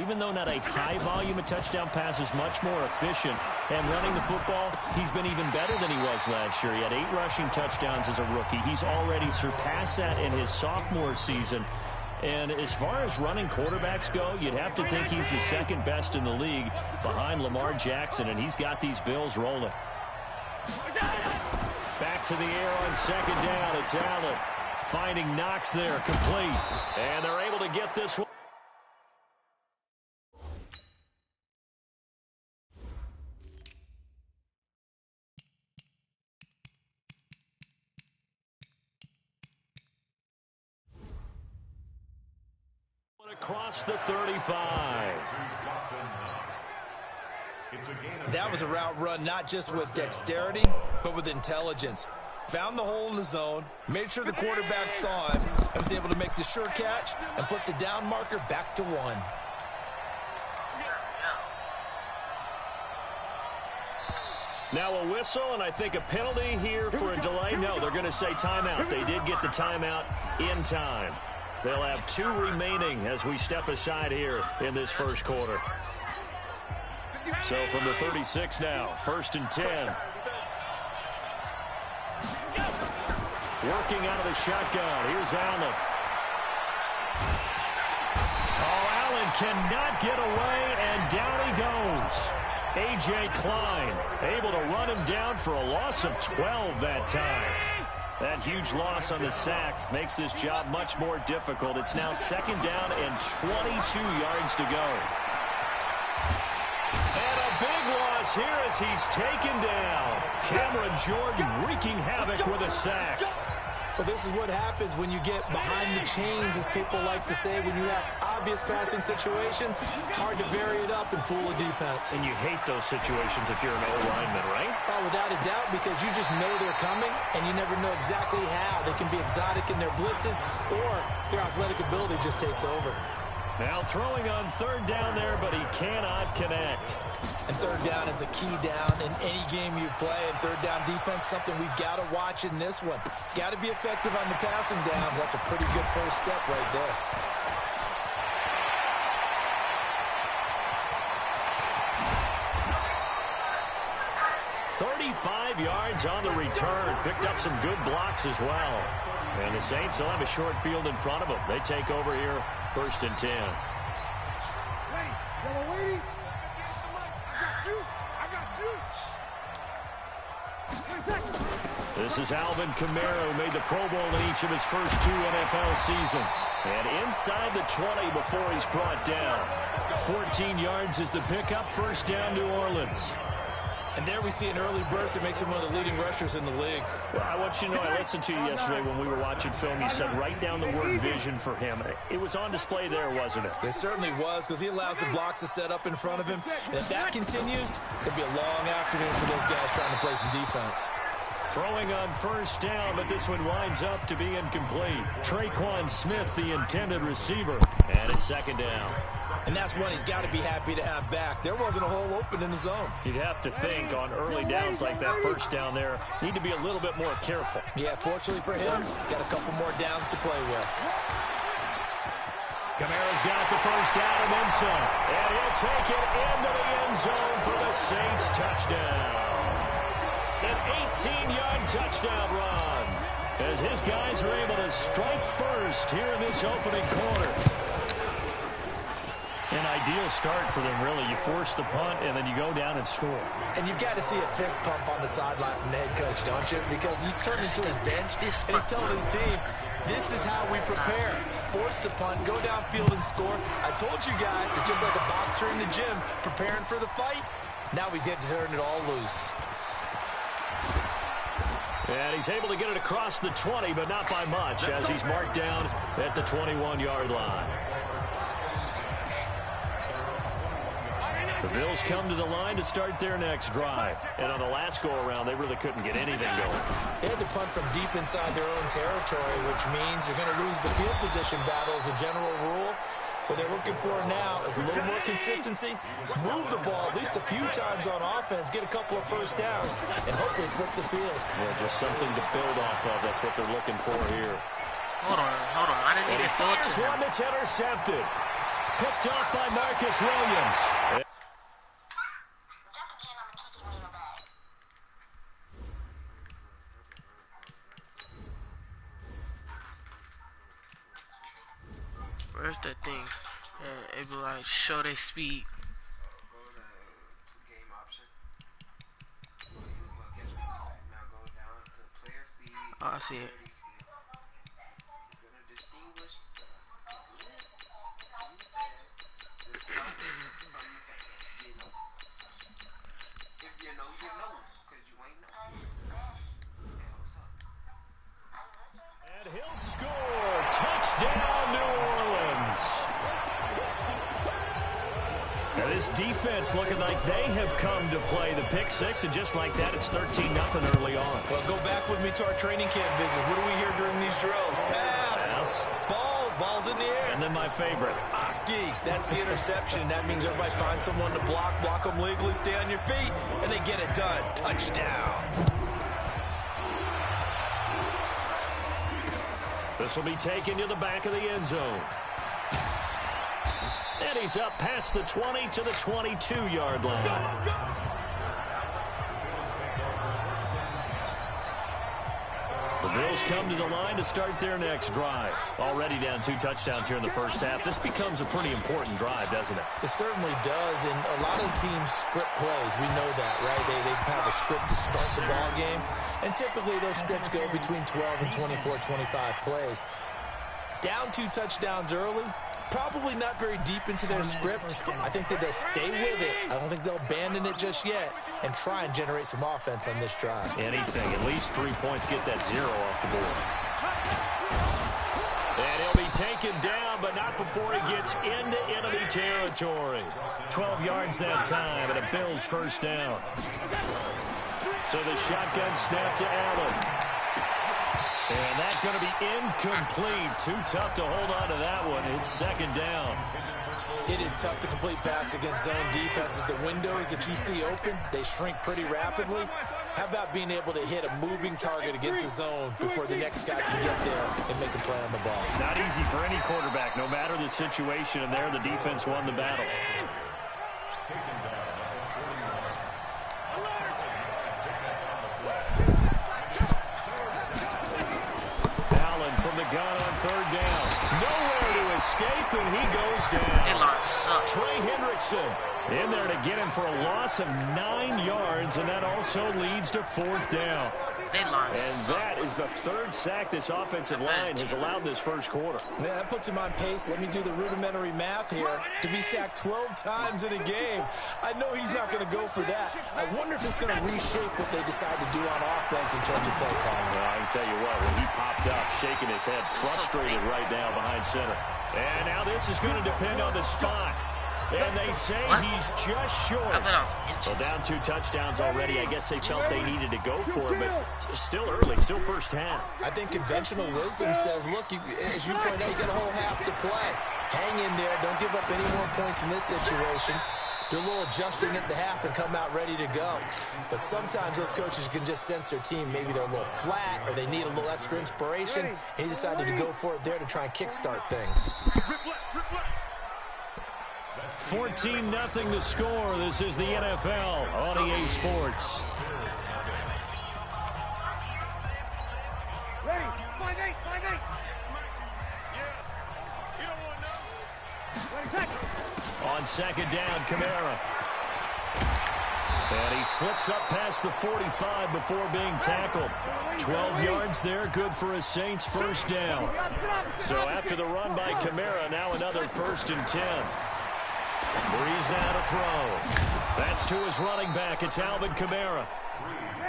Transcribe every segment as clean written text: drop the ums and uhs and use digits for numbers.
even though not a high volume of touchdown passes, much more efficient. And running the football, he's been even better than he was last year. He had 8 rushing touchdowns as a rookie. He's already surpassed that in his sophomore season. And as far as running quarterbacks go, you'd have to think he's the second best in the league behind Lamar Jackson, and he's got these Bills rolling. Back to the air on second down. It's Allen finding Knox there, complete. And they're able to get this one. Across the 35. That was a route run not just with dexterity, but with intelligence. Found the hole in the zone, made sure the quarterback saw him, and was able to make the sure catch and flip the down marker back to 1. Now a whistle, and I think a penalty here for a delay. No, they're going to say timeout. They did get the timeout in time. They'll have 2 remaining as we step aside here in this first quarter. So from the 36 now, 1st and 10. Working out of the shotgun. Here's Allen. Oh, Allen cannot get away, and down he goes. A.J. Klein able to run him down for a loss of 12 that time. That huge loss on the sack makes this job much more difficult. It's now 2nd down and 22 yards to go. And a big loss here as he's taken down. Cameron Jordan wreaking havoc with a sack. Well, this is what happens when you get behind the chains, as people like to say, when you have obvious passing situations. Hard to vary it up and fool a defense. And you hate those situations if you're an O-lineman, right? Oh, without a doubt, because you just know they're coming, and you never know exactly how. They can be exotic in their blitzes, or their athletic ability just takes over. Now throwing on 3rd down there, but he cannot connect. And 3rd down is a key down in any game you play. And 3rd down defense, something we've got to watch in this one. Got to be effective on the passing downs. That's a pretty good first step right there. "35 yards on the return. Picked up some good blocks as well. And the Saints will have a short field in front of them. They take over here, 1st and 10. This is Alvin Kamara, who made the Pro Bowl in each of his first 2 NFL seasons. And inside the 20 before he's brought down. 14 yards is the pickup, 1st down, New Orleans. And there we see an early burst that makes him one of the leading rushers in the league. Well, I want you to know, I listened to you yesterday when we were watching film. You said write down the word vision for him. It was on display there, wasn't it? It certainly was, because he allows the blocks to set up in front of him. And if that continues, it'll be a long afternoon for those guys trying to play some defense. Throwing on 1st down, but this one winds up to be incomplete. Traquan Smith, the intended receiver. And it's 2nd down. And that's one he's got to be happy to have back. There wasn't a hole open in the zone. You'd have to think on early downs like that 1st down there, need to be a little bit more careful. Yeah, fortunately for him, got a couple more downs to play with. Kamara's got the 1st down and then some. And he'll take it into the end zone for the Saints touchdown. An 18-yard touchdown run as his guys are able to strike first here in this opening quarter. An ideal start for them, really. You force the punt, and then you go down and score. And you've got to see a fist pump on the sideline from the head coach, don't you? Because he's turning to his bench, and he's telling his team, this is how we prepare. Force the punt, go downfield and score. I told you guys, it's just like a boxer in the gym preparing for the fight. Now we get to turn it all loose. And he's able to get it across the 20, but not by much, as he's marked down at the 21-yard line. The Bills come to the line to start their next drive. And on the last go-around, they really couldn't get anything going. They had to punt from deep inside their own territory, which means you're going to lose the field position battle as a general rule. What they're looking for now is a little more consistency, move the ball at least a few times on offense, get a couple of 1st downs, and hopefully flip the field. Yeah, just something to build off of. That's what they're looking for here. Hold on. I didn't need to throw it to him. One that's intercepted. picked off by Marcus Williams. Where's that thing? It be like show their speed. Oh, I see it. And he'll score. Touchdown, New Orleans. Now this defense looking like they have come to play the pick six, and just like that, it's 13-0 early on. Well, go back with me to our training camp visit. What do we hear during these drills? Pass. Ball's in the air. And then my favorite. Oski. That's the interception. That means everybody finds someone to block them legally, stay on your feet, and they get it done. Touchdown. This will be taken to the back of the end zone. And he's up past the 20 to the 22-yard line. The Bills come to the line to start their next drive. Already down 2 touchdowns here in the first half. This becomes a pretty important drive, doesn't it? It certainly does, and a lot of teams script plays. We know that, right? They have a script to start the ball game, and typically those scripts go between 12 and 24, 25 plays. Down 2 touchdowns early, probably not very deep into their script. I think that they'll stay with it. I don't think they'll abandon it just yet and try and generate some offense on this drive. Anything, at least 3 points, get that 0 off the board. And he'll be taken down, but not before he gets into enemy territory. 12 yards that time, and a Bills first down. So the shotgun snap to Allen. And that's going to be incomplete. Too tough to hold on to that one. It's second down. It is tough to complete pass against zone defenses. The windows that you see open, they shrink pretty rapidly. How about being able to hit a moving target against the zone before the next guy can get there and make a play on the ball? Not easy for any quarterback, no matter the situation. And there, the defense won the battle. From the gun on third down. Nowhere to escape, and he goes down. Trey Hendrickson in there to get him for a loss of 9 yards, and that also leads to fourth down. And that is the 3rd sack this offensive line has allowed this first quarter. Yeah, that puts him on pace. Let me do the rudimentary math here. To be sacked 12 times in a game, I know he's not going to go for that. I wonder if it's going to reshape what they decide to do on offense in terms of play calling. Well, I can tell you what, when he popped up, shaking his head, frustrated right now behind center. And now this is going to depend on the spot. And they say he's just short. So down 2 touchdowns already. I guess they felt they needed to go for it, but still early, still first half. I think conventional wisdom says, look, as you point out, you got a whole half to play. Hang in there. Don't give up any more points in this situation. Do a little adjusting at the half and come out ready to go. But sometimes those coaches can just sense their team. Maybe they're a little flat or they need a little extra inspiration. And he decided to go for it there to try and kickstart things. 14-0 the score. This is the NFL on EA Sports. Ready, 5-8, 5-8. On second down, Kamara. And he slips up past the 45 before being tackled. 12 yards there, good for a Saints first down. So after the run by Kamara, now another 1st and 10. Breeze now to throw. That's to his running back. It's Alvin Kamara.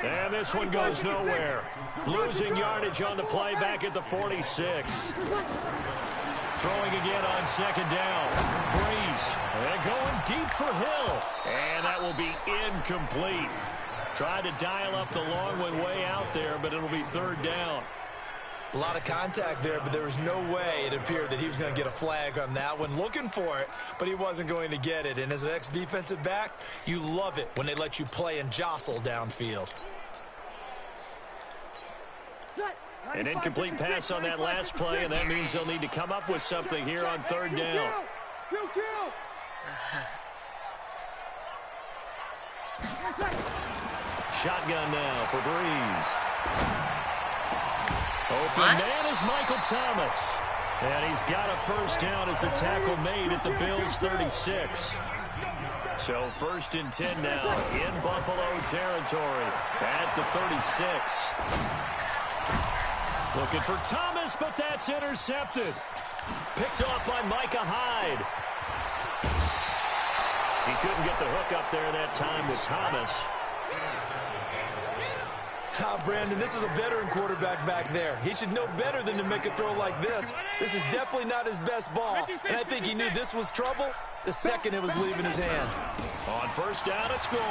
And this one goes nowhere. Losing yardage on the play back at the 46. Throwing again on second down. Breeze. And going deep for Hill. And that will be incomplete. Tried to dial up the long one way out there, but it'll be 3rd down. A lot of contact there, but there was no way it appeared that he was going to get a flag on that one. Looking for it, but he wasn't going to get it. And as an ex-defensive back, you love it when they let you play and jostle downfield. An incomplete pass on that last play, and that means they'll need to come up with something here on 3rd down. Shotgun now for Breeze. Open man is Michael Thomas. And he's got a first down as a tackle made at the Bills' 36. So 1st and 10 now in Buffalo territory at the 36. Looking for Thomas, but that's intercepted. Picked off by Micah Hyde. He couldn't get the hook up there that time with Thomas. Brandon, this is a veteran quarterback back there. He should know better than to make a throw like this. This is definitely not his best ball, and I think he knew this was trouble the second it was leaving his hand. On first down, it's score. 20.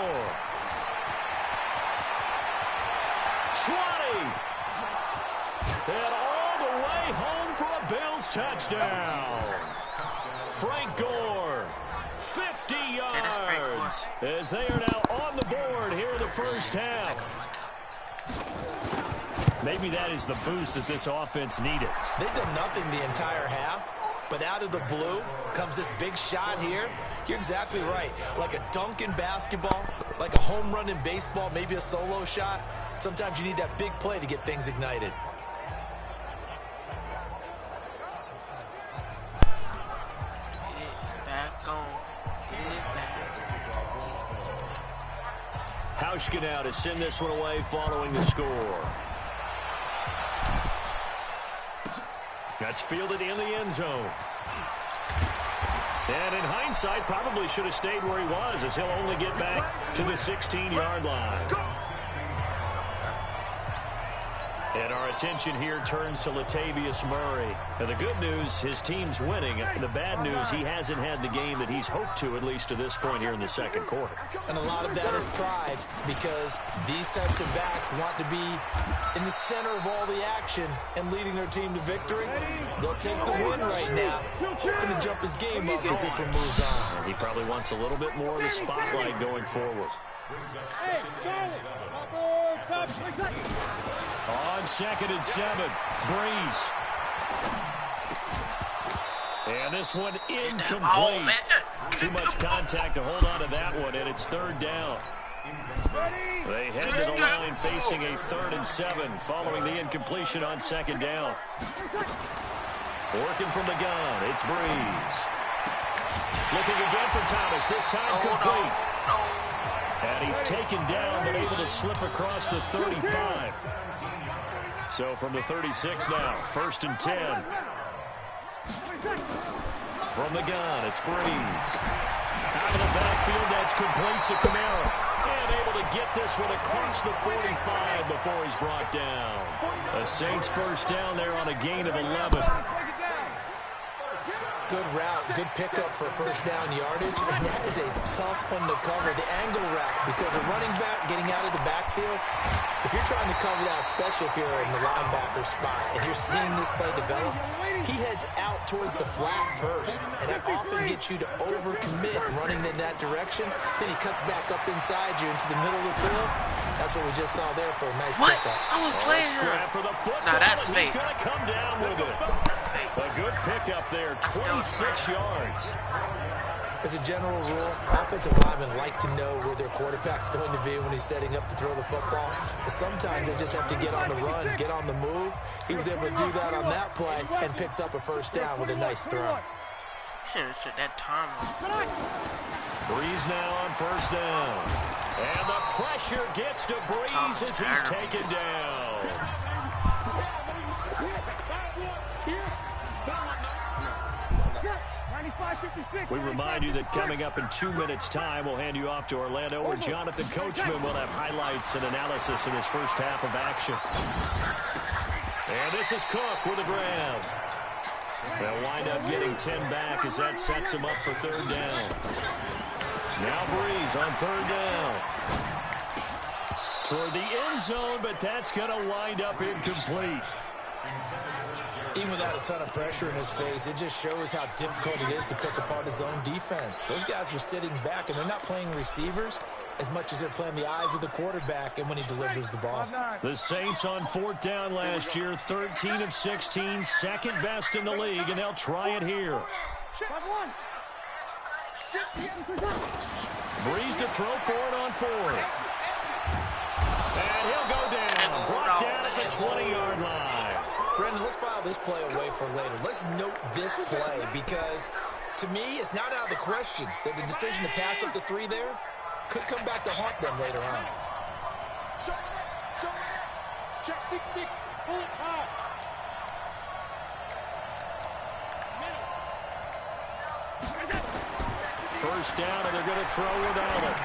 And all the way home for a Bills touchdown. Frank Gore, 50 yards, as they are now on the board here in the first half. Maybe that is the boost that this offense needed. They've done nothing the entire half, but out of the blue comes this big shot here. You're exactly right. Like a dunk in basketball, like a home run in baseball, maybe a solo shot. Sometimes you need that big play to get things ignited. Hauschka now to send this one away following the score. That's fielded in the end zone. And in hindsight, probably should have stayed where he was, as he'll only get back to the 16-yard line. And our attention here turns to Latavius Murray. And the good news, his team's winning. The bad news, he hasn't had the game that he's hoped to, at least to this point here in the second quarter. And a lot of that is pride, because these types of backs want to be in the center of all the action and leading their team to victory. They'll take the win right now, hoping to jump his game up as this one moves on. And he probably wants a little bit more of the spotlight going forward. On 2nd and 7, Breeze. And this one incomplete. Too much contact to hold on to that one, and it's 3rd down. They head to the line facing a 3rd and 7 following the incompletion on 2nd down. Working from the gun, it's Breeze. Looking again for Thomas, this time complete. And he's taken down, but able to slip across the 35. So from the 36 now, 1st and 10. From the gun, it's Breeze. Out of the backfield, that's complete to Kamara. And able to get this one across the 45 before he's brought down. The Saints first down there on a gain of 11. Good route, good pickup for first down yardage. And that is a tough one to cover, the angle route, because a running back getting out of the backfield, if you're trying to cover that, especially if you're in the linebacker spot and you're seeing this play develop, he heads out towards the flat first, and that often gets you to overcommit running in that direction. Then he cuts back up inside you into the middle of the field. That's what we just saw there for a nice pickup. I was playing for the football. Nah, that's fake. He's going to come down with it. That's fake. A good pickup there, 26 yards. As a general rule, offensive linemen like to know where their quarterback's going to be when he's setting up to throw the football. But sometimes they just have to get on the run, get on the move. He was able to do that on that play and picks up a first down with a nice throw. Should that time. Breeze now on first down. And the pressure gets to Breeze as he's taken down. We remind you that coming up in 2 minutes' time, we'll hand you off to Orlando, where Jonathan Coachman will have highlights and analysis in his first half of action. And this is Cook with a grab. They'll wind up getting 10 back as that sets him up for 3rd down. Now Breeze on 3rd down. Toward the end zone, but that's going to wind up incomplete. Even without a ton of pressure in his face, it just shows how difficult it is to pick apart his own defense. Those guys are sitting back, and they're not playing receivers as much as they're playing the eyes of the quarterback and when he delivers the ball. The Saints on 4th down last year, 13 of 16, second best in the league, and they'll try it here. Breeze to throw for it on fourth. And he'll go down. Brought down at the 20-yard line. Brendan, let's file this play away for later. Let's note this play because, to me, it's not out of the question that the decision to pass up the 3 there could come back to haunt them later on. Check 6-6. Pull it hard. First down, and they're going to throw without it.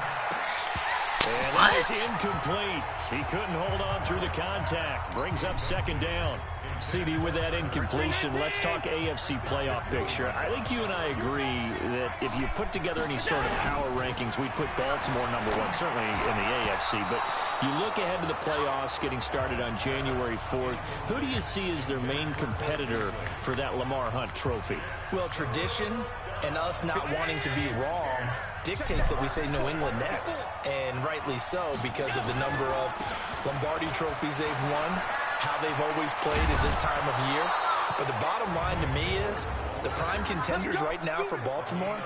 And that was incomplete. He couldn't hold on through the contact. Brings up second down. CD, with that incompletion, let's talk AFC playoff picture. I think you and I agree that if you put together any sort of power rankings, we'd put Baltimore #1, certainly in the AFC. But you look ahead to the playoffs getting started on January 4th. Who do you see as their main competitor for that Lamar Hunt trophy? Well, tradition and us not wanting to be wrong dictates that we say New England next. And rightly so, because of the number of Lombardi trophies they've won, how they've always played at this time of year. But the bottom line to me is the prime contenders right now for Baltimore,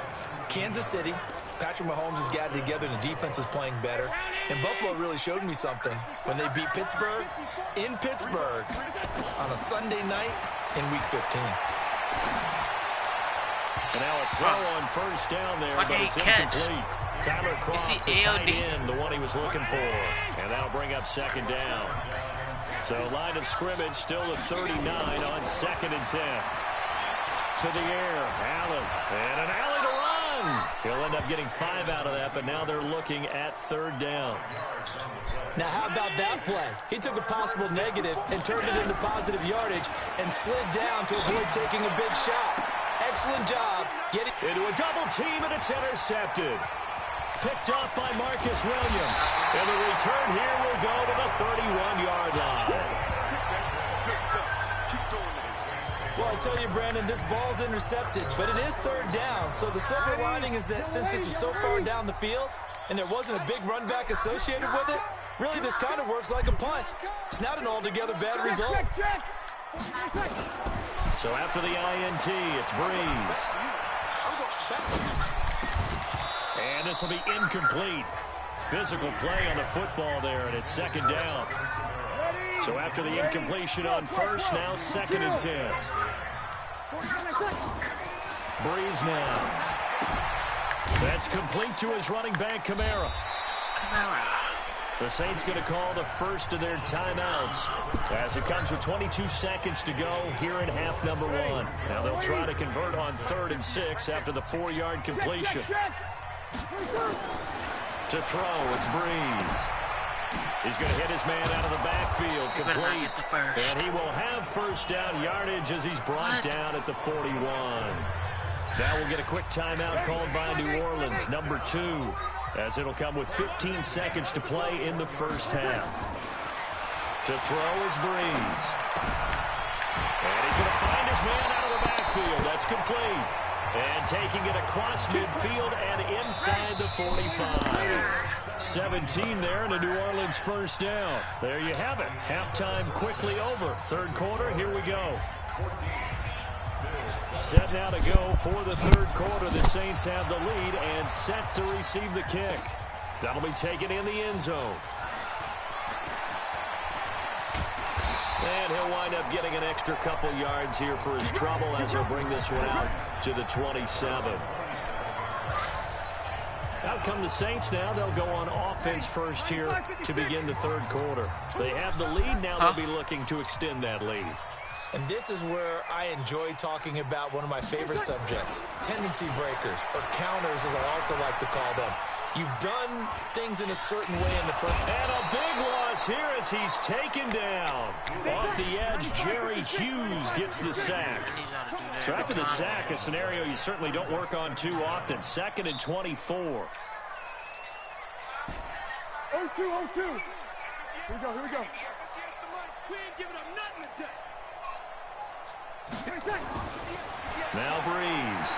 Kansas City. Patrick Mahomes has got it together and the defense is playing better. And Buffalo really showed me something when they beat Pittsburgh in Pittsburgh on a Sunday night in Week 15. And now a throw on first down there, but it's incomplete. Tyler Croft, the tight end, the one he was looking for. And that'll bring up second down. So line of scrimmage still at 39 on 2nd and 10. To the air, Allen. And an alley to run. He'll end up getting 5 out of that, but now they're looking at 3rd down. Now, how about that play? He took a possible negative and turned it into positive yardage and slid down to avoid taking a big shot. Excellent job getting into a double team, and it's intercepted. Picked off by Marcus Williams. And the return here will go to the 31-yard line. Well, I tell you, Brandon, this ball's intercepted, but it is 3rd down. So the silver lining is that since this is so far down the field and there wasn't a big run back associated with it, really this kind of works like a punt. It's not an altogether bad result. So after the INT, it's Breeze. And this will be incomplete. Physical play on the football there, and it's 2nd down. So after the incompletion on first, now 2nd and 10. Breeze now. That's complete to his running back, Kamara. The Saints going to call the first of their timeouts as it comes with 22 seconds to go here in half number 1. Now they'll try to convert on 3rd and 6 after the 4-yard completion. To throw, it's Breeze. He's going to hit his man out of the backfield, complete. And he will have first down yardage as he's brought down at the 41. Now we'll get a quick timeout called by New Orleans, number 2, as it'll come with 15 seconds to play in the first half. To throw is Breeze. And he's going to find his man out of the backfield. That's complete. And taking it across midfield and inside the 45. 17 there and a New Orleans first down. There you have it. Halftime quickly over. 3rd quarter, here we go. Set now to go for the 3rd quarter. The Saints have the lead and set to receive the kick. That'll be taken in the end zone. And he'll wind up getting an extra couple yards here for his trouble as he'll bring this one out to the 27. Out come the Saints now. They'll go on offense first here to begin the 3rd quarter. They have the lead. Now they'll be looking to extend that lead. And this is where I enjoy talking about one of my favorite subjects, tendency breakers, or counters as I also like to call them. You've done things in a certain way in the first. And a big loss here as he's taken down. Off the edge, Jerry Hughes gets the sack. So after the sack, a scenario you certainly don't work on too often. 2nd and 24. 0-2, 0-2. Here we go, here we go. We ain't giving up nothing today. Now Breeze.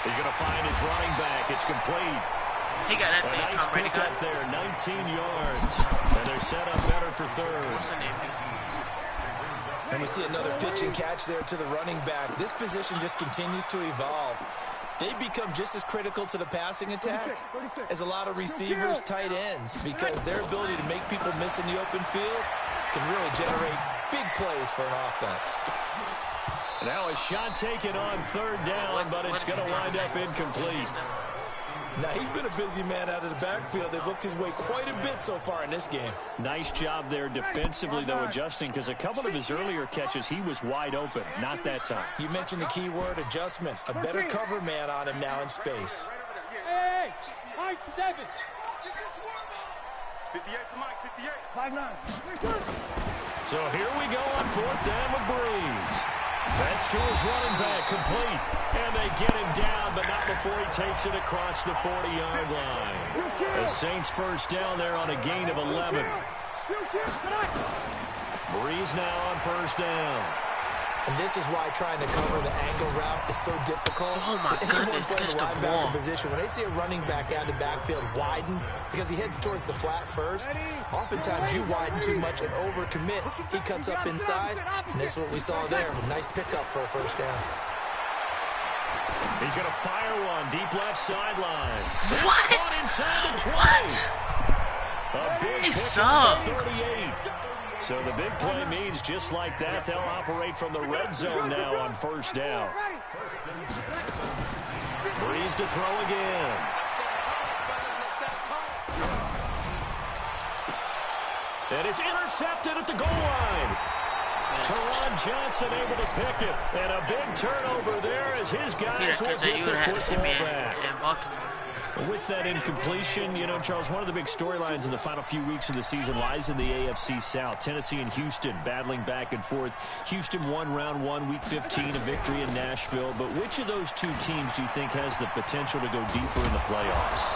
He's going to find his running back. It's complete. He got that thing. A nice pick up there, 19 yards. And they're set up better for 3rd. What's the name? And we see another pitch and catch there to the running back. This position just continues to evolve. They become just as critical to the passing attack as a lot of receivers, tight ends, because their ability to make people miss in the open field can really generate big plays for an offense. Now a shot taken on third down, but it's going to wind up incomplete. Now, he's been a busy man out of the backfield. They've looked his way quite a bit so far in this game. Nice job there defensively, though, adjusting, because a couple of his earlier catches, he was wide open. Not that time. You mentioned the key word, adjustment. A better cover man on him now in space. Hey, high 7. 58 to Mike, 58. 5-9. So here we go on fourth down with Breeze. That's to his running back, complete. And they get him down, but not before he takes it across the 40-yard line. The Saints first down there on a gain of 11. Breeze now on first down. And this is why trying to cover the angle route is so difficult. Oh, my goodness, catch the ball. Position. When they see a running back out of the backfield widen, because he heads towards the flat first, oftentimes you widen too much and overcommit. He cuts up inside, and this is what we saw there. A nice pickup for a first down. He's going to fire one, deep left sideline. What? Caught inside the 20. What? A big They pick suck. at the 38. So the big play means just like that, they'll operate from the red zone now on first down. Breeze to throw again. And it's intercepted at the goal line. Teron Johnson able to pick it. And a big turnover there as his guys will get the football back. In Baltimore. With that incompletion, you know, Charles, one of the big storylines in the final few weeks of the season lies in the AFC South. Tennessee and Houston battling back and forth. Houston won round 1, week 15, a victory in Nashville. But which of those two teams do you think has the potential to go deeper in the playoffs?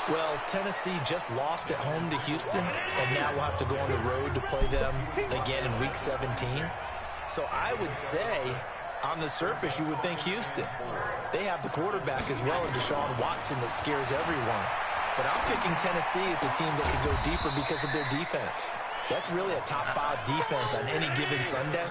Well, Tennessee just lost at home to Houston, and now we'll have to go on the road to play them again in week 17. So I would say, on the surface, you would think Houston. They have the quarterback as well in Deshaun Watson that scares everyone. But I'm picking Tennessee as the team that could go deeper because of their defense. That's really a top 5 defense on any given Sunday.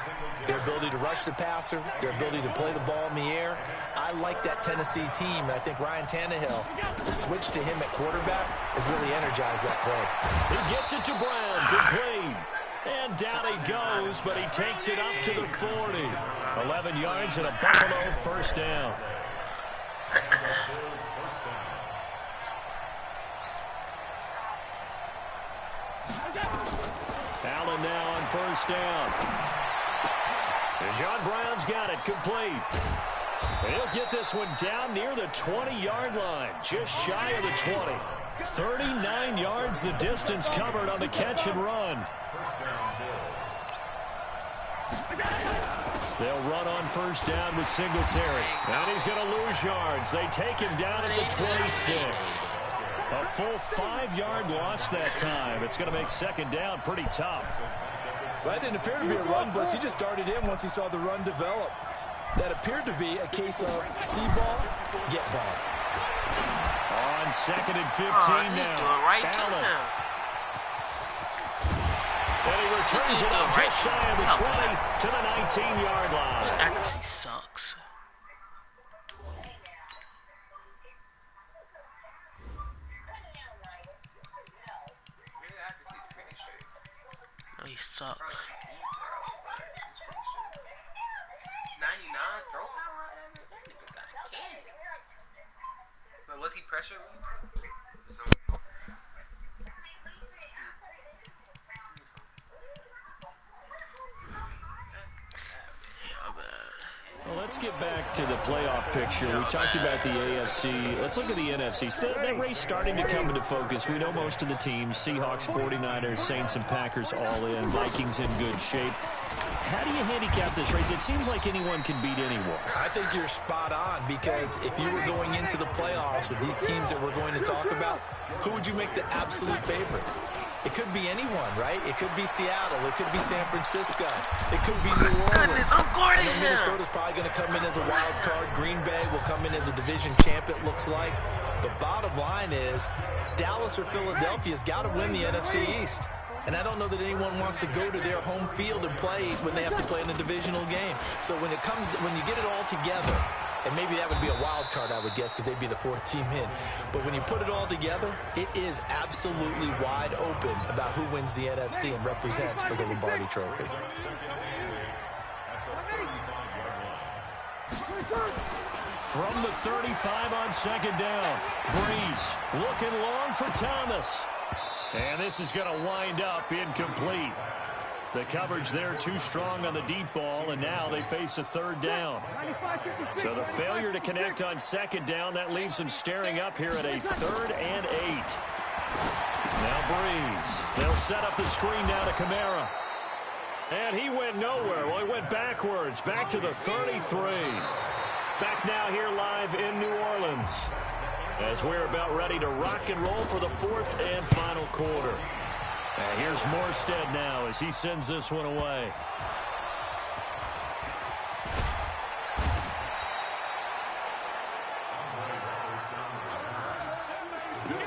Their ability to rush the passer, their ability to play the ball in the air. I like that Tennessee team, and I think Ryan Tannehill, the switch to him at quarterback, has really energized that play. He gets it to Brown, complete. And down he goes, but he takes it up to the 40. 11 yards and a Buffalo first down. Allen now on first down. And John Brown's got it, complete. And he'll get this one down near the 20-yard line, just shy of the 20. 39 yards the distance covered on the catch and run. They'll run on first down with Singletary. And he's going to lose yards. They take him down at the 26. A full 5-yard loss that time. It's going to make second down pretty tough. Well, that didn't appear to be a run blitz. He just darted in once he saw the run develop. That appeared to be a case of see ball, get ball. On second and 15 now. Right Allen. And he returns it up just shy of the 20 to the 19-yard line. Accuracy sucks. No, he sucks. 99 throw power. That nigga got a cannon. But was he pressuring me? Well, let's get back to the playoff picture. We talked about the AFC. Let's look at the NFC. That race starting to come into focus. We know most of the teams, Seahawks, 49ers, Saints, and Packers all in. Vikings in good shape. How do you handicap this race? It seems like anyone can beat anyone. I think you're spot on, because if you were going into the playoffs with these teams that we're going to talk about, who would you make the absolute favorite? It could be anyone, right? It could be Seattle. It could be San Francisco. It could be New Orleans. I'm guarding and then him. Minnesota's probably going to come in as a wild card. Green Bay will come in as a division champ, it looks like. The bottom line is Dallas or Philadelphia's got to win the NFC East. And I don't know that anyone wants to go to their home field and play when they have to play in a divisional game. So when you get it all together, And maybe that would be a wild card, I would guess, because they'd be the fourth team in. But when you put it all together, it is absolutely wide open about who wins the NFC and represents for the Lombardi Trophy. From the 35 on second down, Breeze looking long for Thomas. And this is going to wind up incomplete. The coverage there too strong on the deep ball, and now they face a third down. So the failure to connect on second down, that leaves them staring up here at a 3rd and 8. Now Breeze. They'll set up the screen now to Kamara. And he went nowhere. Well, he went backwards, back to the 33. Back now here live in New Orleans as we're about ready to rock and roll for the 4th and final quarter. And here's Morstead now as he sends this one away.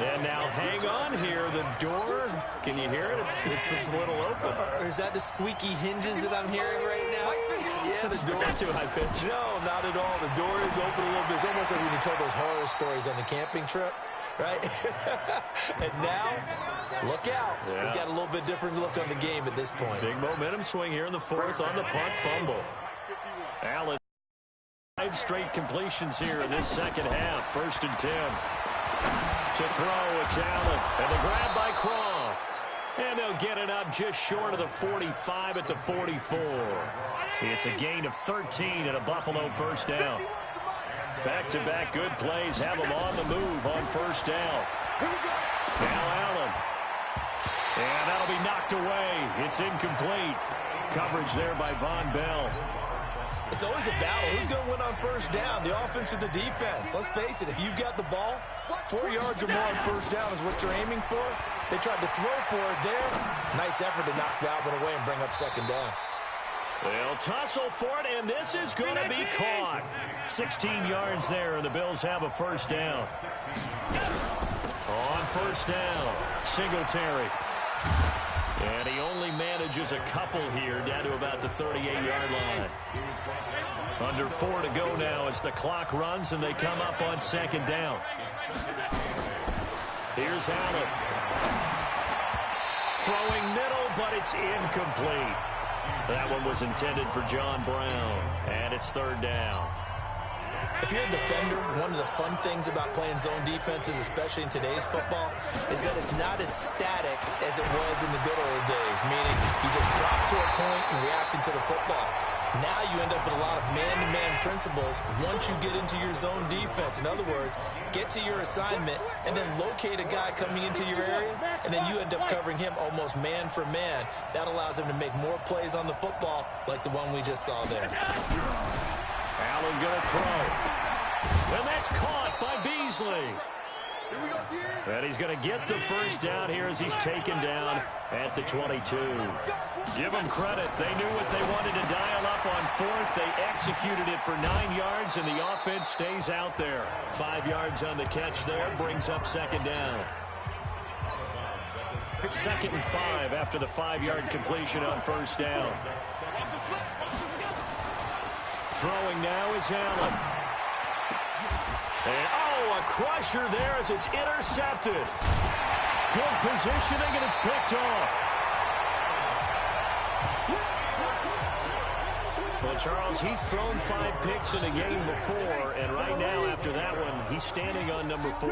And now hang on here. The door, can you hear it? It's a little open. Is that the squeaky hinges that I'm hearing right now? Yeah, the door. Is that too high pitch? No, not at all. The door is open a little bit. It's almost like when you told those horror stories on the camping trip, right? And now, look out. Yeah. We've got a little bit different look on the game at this point. Big momentum swing here in the 4th on the punt fumble. Allen, 5 straight completions here in this second half. 1st and 10. To throw, it's Allen. And the grab by Croft. And they'll get it up just short of the 45 at the 44. It's a gain of 13 and a Buffalo first down. Back-to-back good plays have them on the move on 1st down. Now Allen. And that'll be knocked away. It's incomplete. Coverage there by Von Bell. It's always a battle. Who's going to win on 1st down? The offense or the defense? Let's face it, if you've got the ball, 4 yards or more on 1st down is what you're aiming for. They tried to throw for it there. Nice effort to knock that one away and bring up 2nd down. They'll tussle for it, and this is going to be caught. 16 yards there, and the Bills have a 1st down. On 1st down, Singletary. And he only manages a couple here down to about the 38-yard line. Under 4 to go now as the clock runs, and they come up on 2nd down. Here's Allen. Throwing middle, but it's incomplete. That one was intended for John Brown, and it's 3rd down. If you're a defender, one of the fun things about playing zone defenses, especially in today's football, is that it's not as static as it was in the good old days, meaning you just drop to a point and react into the football. Now you end up with a lot of man-to-man principles once you get into your zone defense. In other words, get to your assignment and then locate a guy coming into your area, and then you end up covering him almost man for man. That allows him to make more plays on the football like the one we just saw there. Allen going to throw. And that's caught by Beasley. And he's going to get the 1st down here as he's taken down at the 22. Give them credit. They knew what they wanted to dial up on 4th. They executed it for 9 yards, and the offense stays out there. 5 yards on the catch there, brings up 2nd down. 2nd and 5 after the 5-yard completion on 1st down. Throwing now is Allen. And, a crusher there as it's intercepted. Good positioning, and it's picked off. Well, Charles, he's thrown 5 picks in a game before, and right now, after that one, he's standing on number 4.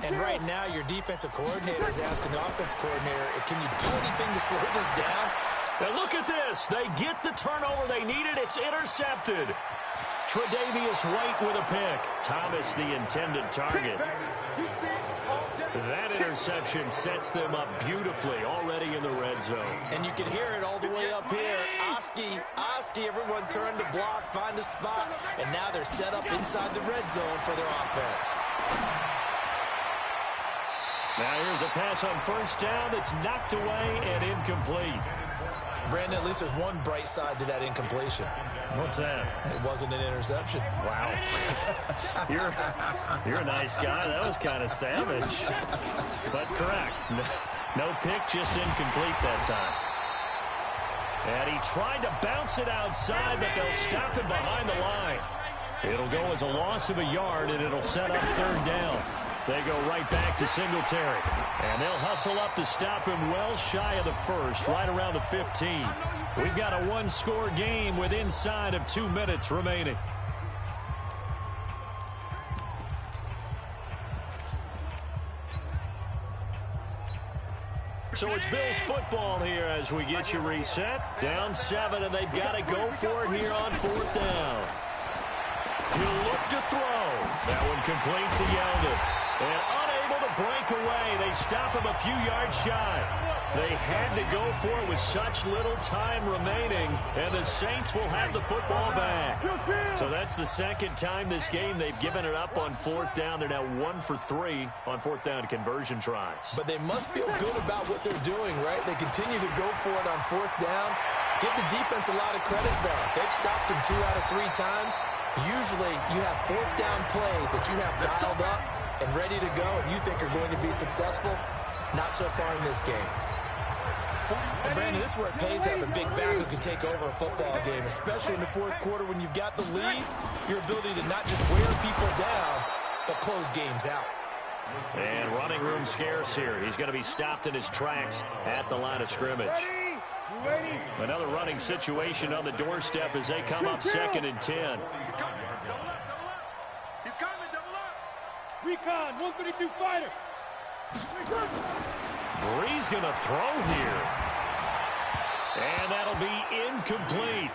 And right now, your defensive coordinator is asking the offense coordinator, can you do anything to slow this down? Now look at this. They get the turnover they needed. It's intercepted. Tre'Davious White with a pick. Thomas the intended target. That interception sets them up beautifully already in the red zone. And you can hear it all the way up here. Oski, everyone turned to block, find a spot, and now they're set up inside the red zone for their offense. Now here's a pass on 1st down that's knocked away and incomplete. Brandon, at least there's one bright side to that incompletion. What's that? It wasn't an interception. Wow. You're a nice guy. That was kind of savage. But correct. No pick, just incomplete that time. And he tried to bounce it outside, but they'll stop him behind the line. It'll go as a loss of a yard, and it'll set up third down. They go right back to Singletary. And they'll hustle up to stop him well shy of the first, right around the 15. We've got a one-score game with inside of 2 minutes remaining. So it's Bills football here as we get you reset. Down 7, and they've got to go for it here on fourth down. He'll look to throw. That one complete to Yeldon. And unable to break away. They stop him a few yards shy. They had to go for it with such little time remaining, and the Saints will have the football back. So that's the second time this game they've given it up on fourth down. They're now 1 for 3 on fourth down conversion tries. But they must feel good about what they're doing, right? They continue to go for it on fourth down. Give the defense a lot of credit, though. They've stopped him 2 out of 3 times. Usually you have fourth down plays that you have dialed up and ready to go and you think are going to be successful. Not so far in this game. And Brandon, this is where it pays to have a big back who can take over a football game, especially in the fourth quarter when you've got the lead. Your ability to not just wear people down, but close games out. And running room scarce here. He's going to be stopped in his tracks at the line of scrimmage. Another running situation on the doorstep as they come up 2nd and 10. He's coming. Double up. He's coming. Double up. Recon, 132 fighter. Bree's going to throw here. And that'll be incomplete.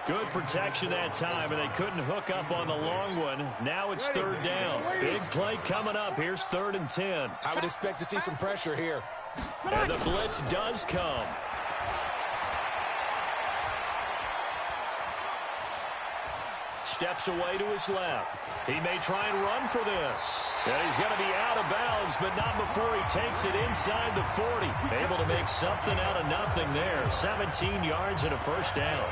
Good protection that time, and they couldn't hook up on the long one. Now it's third down. Big play coming up. Here's 3rd and 10. I would expect to see some pressure here. And the blitz does come. Steps away to his left. He may try and run for this. And he's going to be out of bounds, but not before he takes it inside the 40. Able to make something out of nothing there. 17 yards and a first down.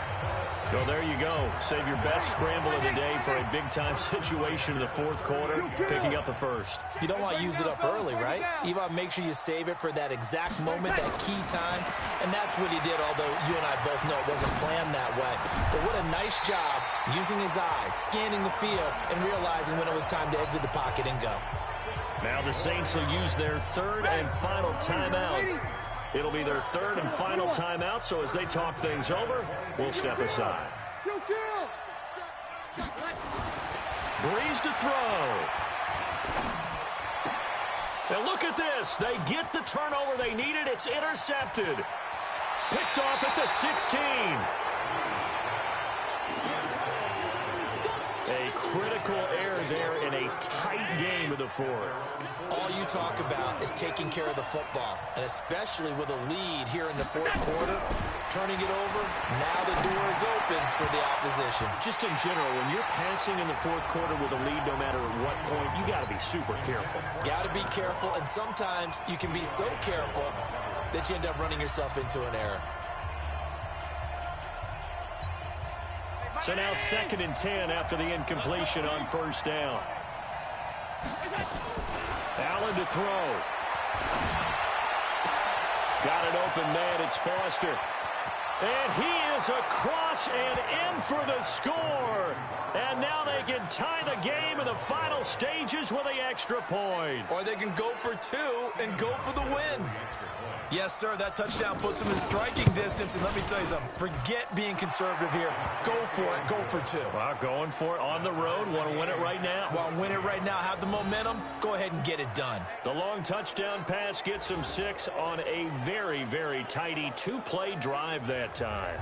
So there you go. Save your best scramble of the day for a big-time situation in the fourth quarter, picking up the first. You don't want to use it up early, right? You want to make sure you save it for that exact moment, that key time. And that's what he did, although you and I both know it wasn't planned that way. But what a nice job using his eyes, scanning the field, and realizing when it was time to exit the pocket and go. Now the Saints will use their 3rd and final timeout. It'll be their 3rd and final timeout, so as they talk things over, we'll step aside. Breeze to throw. Now look at this. They get the turnover they needed. It's intercepted. Picked off at the 16. A critical error there in a tight game of the fourth. All you talk about is taking care of the football, and especially with a lead here in the fourth quarter, turning it over, now the door is open for the opposition. Just in general, when you're passing in the fourth quarter with a lead, no matter at what point, you got to be super careful. Got to be careful, and sometimes you can be so careful that you end up running yourself into an error. So now 2nd and 10 after the incompletion on first down. Allen to throw. Got an open man. It's Foster. And he is across and in for the score. And now they can tie the game in the final stages with the extra point. Or they can go for 2 and go for the win. Yes, sir, that touchdown puts them in striking distance. And let me tell you something, forget being conservative here. Go for it, go for 2. Well, going for it on the road. Want to win it right now. Want to win it right now, have the momentum, go ahead and get it done. The long touchdown pass gets them 6 on a very, very tidy 2-play drive that time.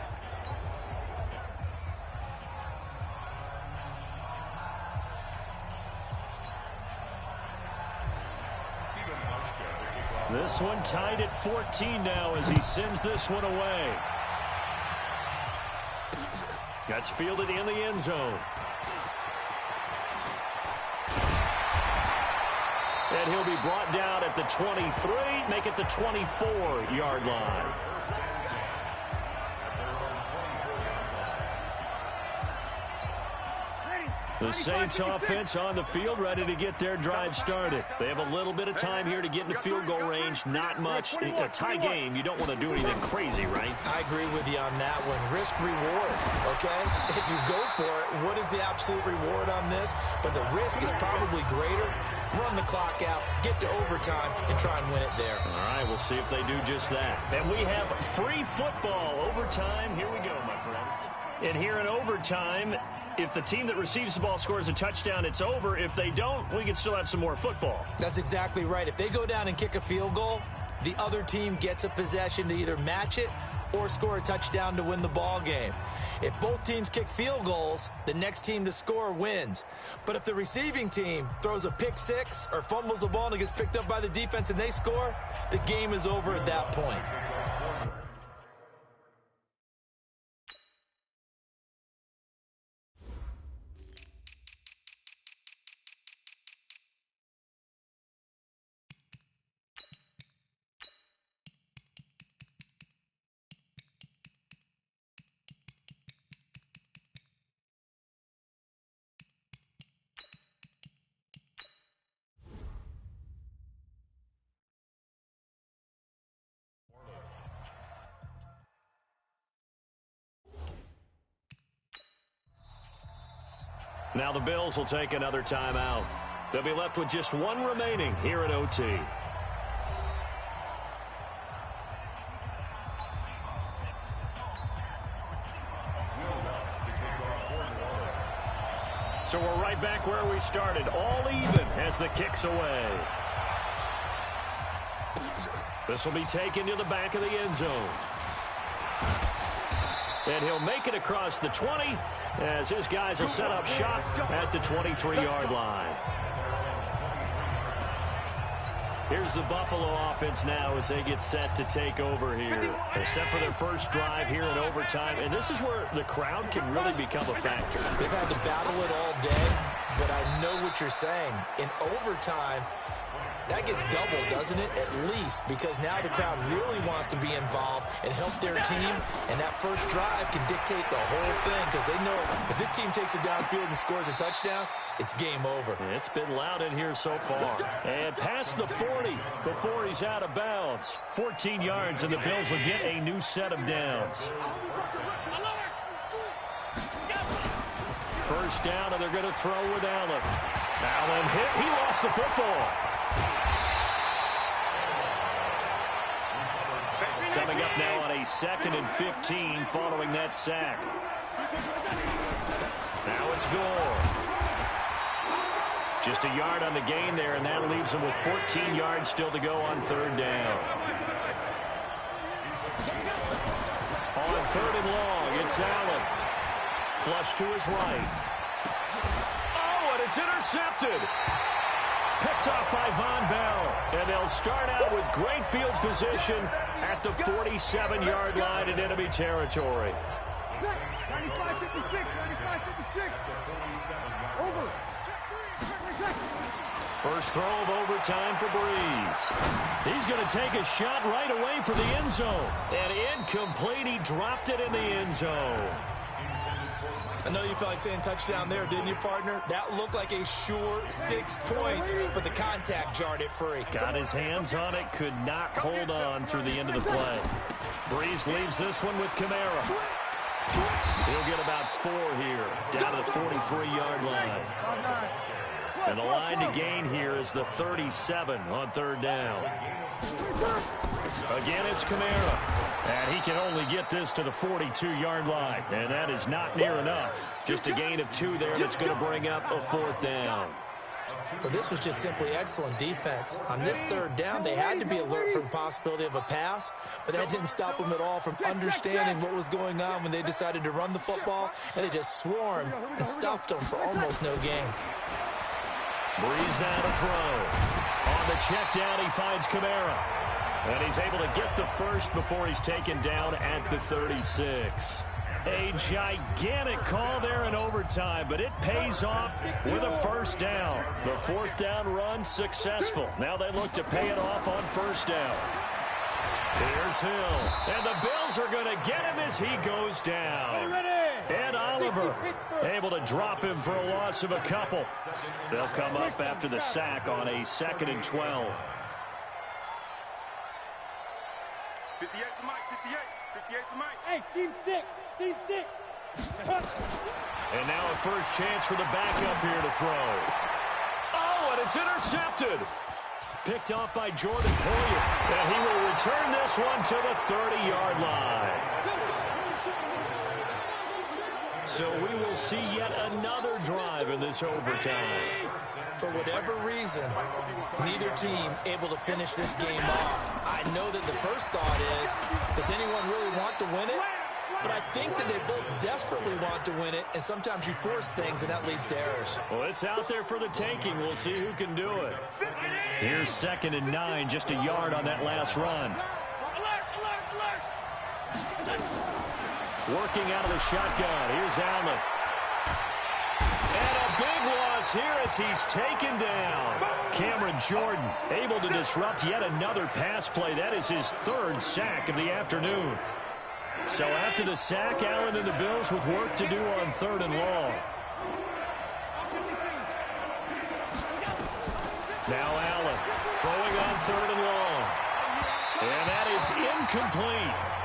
This one tied at 14 now as he sends this one away. Gets fielded in the end zone. And he'll be brought down at the 23, make it the 24-yard line. The Saints offense on the field, ready to get their drive started. They have a little bit of time here to get into field goal range. Not much. A tie game, you don't want to do anything crazy, right? I agree with you on that one. Risk reward, okay? If you go for it, what is the absolute reward on this? But the risk is probably greater. Run the clock out, get to overtime, and try and win it there. All right, we'll see if they do just that. And we have free football. Overtime, here we go, my friend. And here in overtime, if the team that receives the ball scores a touchdown, it's over. If they don't, we can still have some more football. That's exactly right. If they go down and kick a field goal, the other team gets a possession to either match it or score a touchdown to win the ball game. If both teams kick field goals, the next team to score wins. But if the receiving team throws a pick six or fumbles the ball and it gets picked up by the defense and they score, the game is over at that point. Now the Bills will take another timeout. They'll be left with just one remaining here at OT. So we're right back where we started, all even as the kick's away. This will be taken to the back of the end zone. And he'll make it across the 20 as his guys will set up shop at the 23-yard line. Here's the Buffalo offense now as they get set to take over here. They're set for their first drive here in overtime, and this is where the crowd can really become a factor. They've had to battle it all day, but I know what you're saying. In overtime, that gets doubled, doesn't it? At least, because now the crowd really wants to be involved and help their team, and that first drive can dictate the whole thing because they know if this team takes it downfield and scores a touchdown, it's game over. It's been loud in here so far. And past the 40 before he's out of bounds. 14 yards, and the Bills will get a new set of downs. First down, and they're going to throw with Allen. Allen hit. He lost the football. Coming up now on a 2nd and 15 following that sack. Now it's Gore. Just a yard on the gain there, and that leaves him with 14 yards still to go on 3rd down. On 3rd and long, it's Allen. Flush to his right. Oh, and it's intercepted. Picked off by Von Bell, and they'll start out with great field position at the 47-yard line in enemy territory. 95-56, 95-56. Over. First throw of overtime for Breeze. He's going to take a shot right away for the end zone. And incomplete, he dropped it in the end zone. I know you felt like saying touchdown there, didn't you, partner? That looked like a sure 6 points, but the contact jarred it free. Got his hands on it, could not hold on through the end of the play. Breeze leaves this one with Kamara. He'll get about 4 here, down to the 43-yard line. And the line to gain here is the 37 on 3rd down. Again, it's Kamara. And he can only get this to the 42-yard line. And that is not near enough. Just a gain of 2 there that's going to bring up a 4th down. Well, this was just simply excellent defense. On this 3rd down, they had to be alert for the possibility of a pass, but that didn't stop them at all from understanding what was going on when they decided to run the football, and they just swarmed and stuffed them for almost no gain. Breeze now to throw. On the check down, he finds Kamara. And he's able to get the first before he's taken down at the 36. A gigantic call there in overtime, but it pays off with a first down. The 4th down run successful. Now they look to pay it off on 1st down. Here's Hill. And the Bills are going to get him as he goes down. And on Oliver able to drop him for a loss of a couple. They'll come up after the sack on a 2nd and 12. 58 to Mike, 58. 58 to Mike. Hey, seam 6. Seam 6. And now a first chance for the backup here to throw. Oh, and it's intercepted. Picked off by Jordan Poyer. And he will return this one to the 30-yard line. So we will see yet another drive in this overtime. For whatever reason, neither team able to finish this game off. I know that the first thought is, does anyone really want to win it? But I think that they both desperately want to win it, and sometimes you force things, and that leads to errors. Well, it's out there for the taking. We'll see who can do it. Here's 2nd and 9, just a yard on that last run. Working out of the shotgun. Here's Allen. And a big loss here as he's taken down. Cameron Jordan able to disrupt yet another pass play. That is his 3rd sack of the afternoon. So after the sack, Allen and the Bills with work to do on 3rd and long. Now Allen throwing on 3rd and long. And that is incomplete.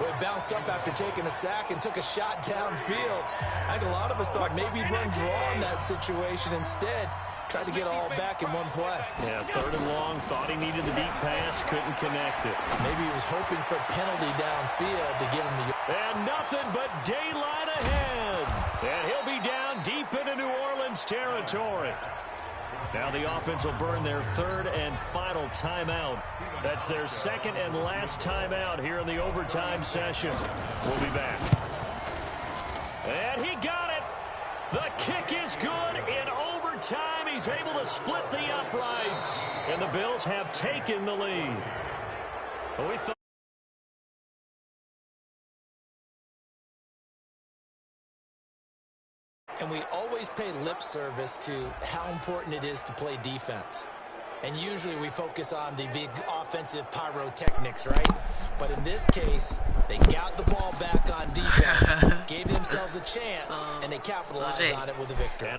Well, he bounced up after taking a sack and took a shot downfield. I think a lot of us thought maybe he'd run draw in that situation. Instead, tried to get it all back in one play. Yeah, 3rd and long, thought he needed the deep pass, couldn't connect it. Maybe he was hoping for a penalty downfield to give him the... And nothing but daylight ahead. And he'll be down deep into New Orleans territory. Now the offense will burn their 3rd and final timeout. That's their 2nd and last timeout here in the overtime session. We'll be back. And he got it. The kick is good in overtime. He's able to split the uprights. And the Bills have taken the lead. We thought And we always pay lip service to how important it is to play defense. And usually we focus on the big offensive pyrotechnics, right? But in this case, they got the ball back on defense, gave themselves a chance, and they capitalized on it with a victory.